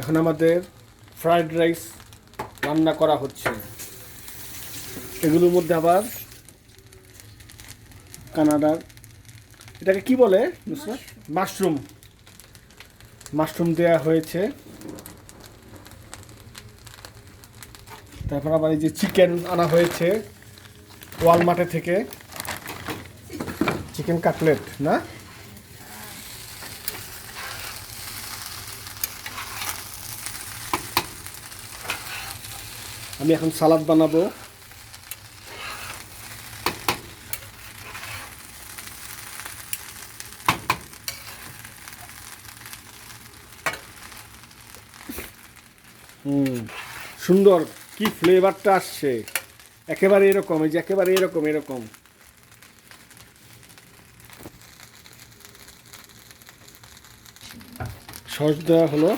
এখন আমাদের fried rice রান্না করা হচ্ছে। এগুলোর মধ্যে আবার কানাডার এটাকে কি বলে নুসরাত? মাশরুম। মাশরুম দেওয়া হয়েছে। তারপর আবার এই যে চিকেন আনা হয়েছে ওয়ালমার্টে থেকে, চিকেন কাটলেট না। আমি এখন সালাদ বানাবো। সুন্দর কি ফ্লেভারটা আসছে, একেবারে এরকম, এই যে একেবারে এরকম এরকম। সস দেওয়া হলো।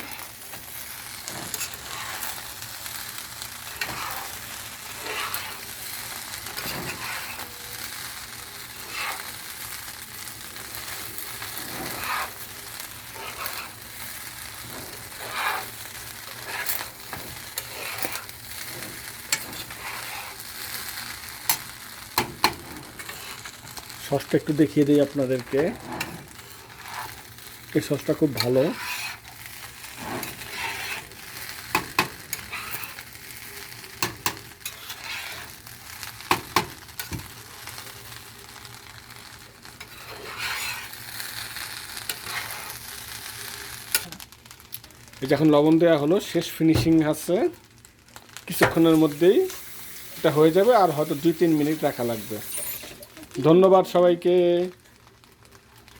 সসটা একটু দেখিয়ে দিই আপনাদেরকে। এই সসটা খুব ভালো। এই যে এখন লবণ দেওয়া হলো, শেষ ফিনিশিং আছে। কিছুক্ষণের মধ্যেই এটা হয়ে যাবে, আর হয়তো 2-3 মিনিট রাখা লাগবে। ধন্যবাদ সবাইকে।